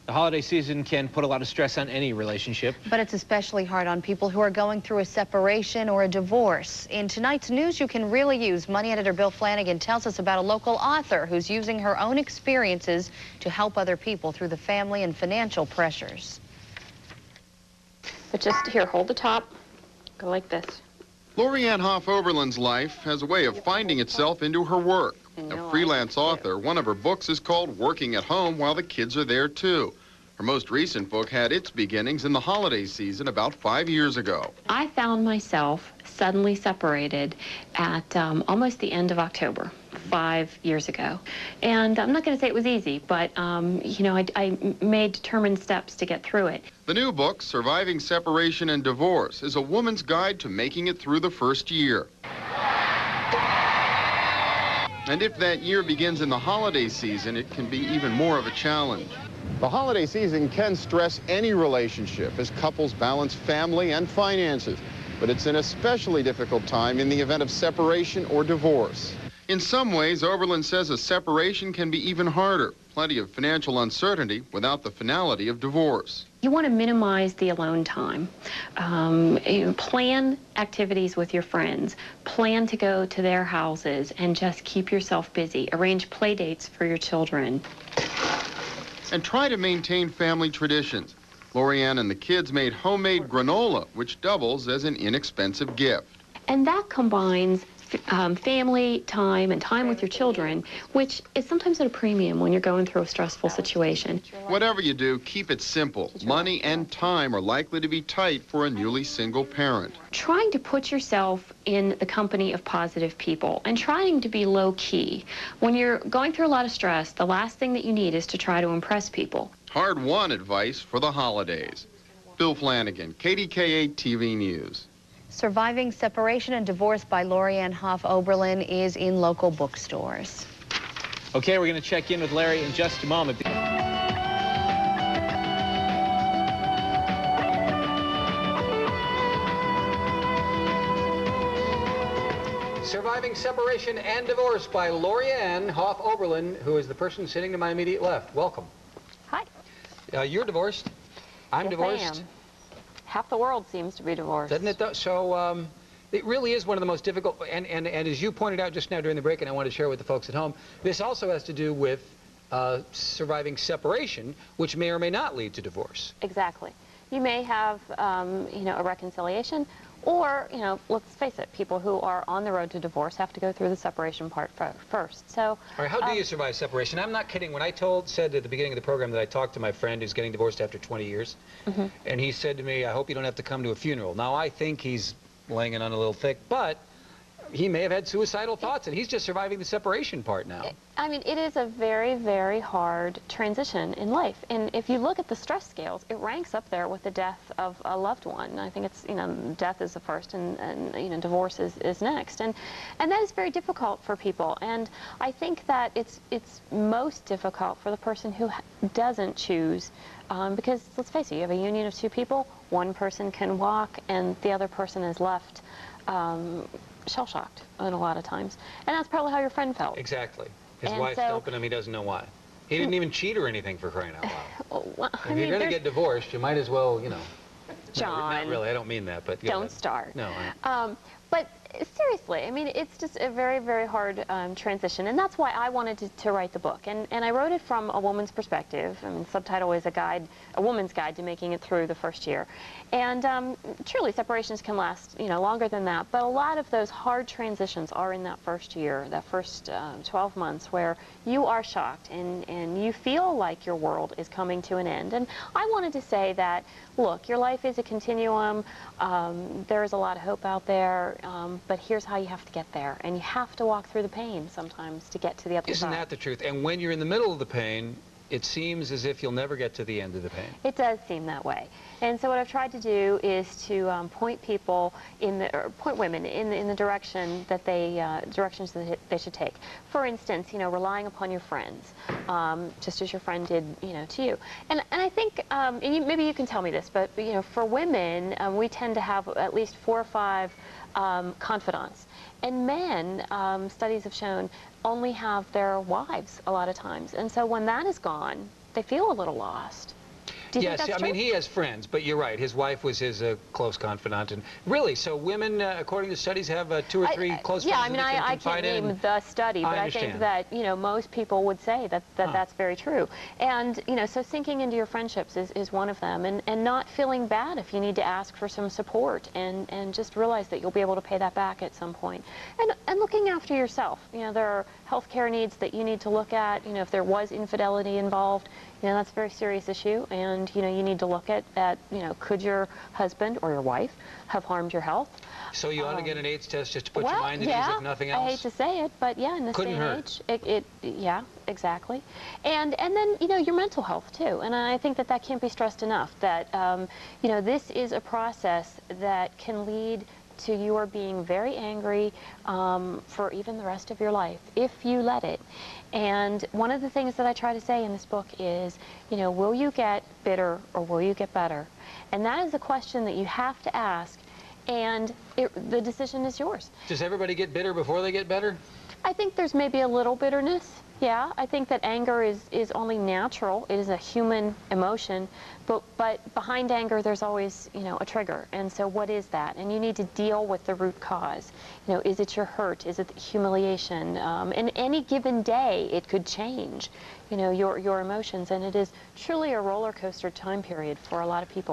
The holiday season can put a lot of stress on any relationship. But it's especially hard on people who are going through a separation or a divorce. In tonight's news you can really use, Money editor Bill Flanagan tells us about a local author who's using her own experiences to help other people through the family and financial pressures. But just here, hold the top, go like this. Loriann Hoff Oberlin's life has a way of finding itself into her work. A freelance author, one of her books is called Working at Home While the Kids Are There Too. Her most recent book had its beginnings in the holiday season about 5 years ago. I found myself suddenly separated at almost the end of October, 5 years ago. And I'm not going to say it was easy, but, you know, I made determined steps to get through it. The new book, Surviving Separation and Divorce, is a woman's guide to making it through the first year. And if that year begins in the holiday season, it can be even more of a challenge. The holiday season can stress any relationship as couples balance family and finances, but it's an especially difficult time in the event of separation or divorce. In some ways, Oberlin says a separation can be even harder. Plenty of financial uncertainty without the finality of divorce. You want to minimize the alone time. Plan activities with your friends. Plan to go to their houses and just keep yourself busy. Arrange play dates for your children. And try to maintain family traditions. Loriann and the kids made homemade granola, which doubles as an inexpensive gift. And that combines family time and time with your children, which is sometimes at a premium when you're going through a stressful situation. Whatever you do, keep it simple. Money and time are likely to be tight for a newly single parent. Trying to put yourself in the company of positive people and trying to be low-key. When you're going through a lot of stress, the last thing that you need is to try to impress people. Hard-won advice for the holidays. Bill Flanagan, KDKA TV News. Surviving Separation and Divorce by Loriann Hoff Oberlin is in local bookstores. Okay, we're going to check in with Larry in just a moment. Surviving Separation and Divorce by Loriann Hoff Oberlin, who is the person sitting to my immediate left. Welcome. Hi. You're divorced. I'm Yes, divorced. I am. Half the world seems to be divorced. Doesn't it, though? So it really is one of the most difficult, and as you pointed out just now during the break, and I want to share with the folks at home, this also has to do with surviving separation, which may or may not lead to divorce. Exactly. You may have, you know, a reconciliation, or, you know, let's face it, people who are on the road to divorce have to go through the separation part first. So, all right, how do you survive separation? I'm not kidding. When I said at the beginning of the program that I talked to my friend who's getting divorced after 20 years, and he said to me, I hope you don't have to come to a funeral. Now, I think he's laying it on a little thick, but he may have had suicidal thoughts, and he's just surviving the separation part now. I mean, it is a very, very hard transition in life. And if you look at the stress scales, it ranks up there with the death of a loved one. I think it's, you know, death is the first, and you know, divorce is next. And that is very difficult for people. And I think that it's most difficult for the person who doesn't choose, because let's face it, you have a union of two people. One person can walk, and the other person is left shell-shocked in a lot of times. And that's probably how your friend felt. Exactly. His wife's helping him, he doesn't know why. He didn't even cheat or anything, for crying out loud. Well, if you're going to get divorced, you might as well, you know. John. Not really, I don't mean that, but... Don't start. No. But seriously, I mean, it's just a very, very hard transition, and that's why I wanted to write the book. And I wrote it from a woman's perspective. I mean, the subtitle is a woman's guide to making it through the first year. And truly, separations can last, you know, longer than that. But a lot of those hard transitions are in that first year, that first 12 months, where you are shocked and you feel like your world is coming to an end. And I wanted to say that, look, your life is a continuum. There is a lot of hope out there. But here's how you have to get there, and you have to walk through the pain sometimes to get to the other side. Isn't that the truth? And when you're in the middle of the pain, it seems as if you'll never get to the end of the pain. It does seem that way. And so what I've tried to do is to point people point women in the direction that directions that they should take. For instance, you know, relying upon your friends, just as your friend did, you know, to you. And I think, and maybe you can tell me this, but you know, for women, we tend to have at least 4 or 5 confidants. And men, studies have shown, only have their wives a lot of times. And so when that is gone, they feel a little lost. Do you Yes, think that's I mean, true? he has friends, but you're right. His wife was his close confidant. And really, so women, according to studies, have 2 or 3 close yeah, friends I mean, that they can I confide can't in. name the study, but I think understand. that, you know, most people would say that, that's very true. And, you know, so sinking into your friendships is one of them. And not feeling bad if you need to ask for some support, and just realize that you'll be able to pay that back at some point. And looking after yourself. You know, there are health care needs that you need to look at. You know, if there was infidelity involved, you know, that's a very serious issue, and, you know, you need to look at, you know, could your husband or your wife have harmed your health? So you ought to get an AIDS test just to put your Well, mind at yeah, ease, if nothing I hate else. to say it, but yeah, in this Couldn't day and hurt. age, yeah, exactly. And then, you know, your mental health too. And I think that can't be stressed enough, that, you know, this is a process that can lead to your being very angry for even the rest of your life, if you let it. And one of the things that I try to say in this book is, you know, will you get bitter or will you get better? And that is a question that you have to ask, and the decision is yours. Does everybody get bitter before they get better? I think there's maybe a little bitterness. Yeah, I think that anger is only natural. It is a human emotion, but behind anger there's always, you know, a trigger. And so what is that? And you need to deal with the root cause. You know, is it your hurt? Is it humiliation? And any given day it could change, you know, your emotions, and it is truly a roller coaster time period for a lot of people.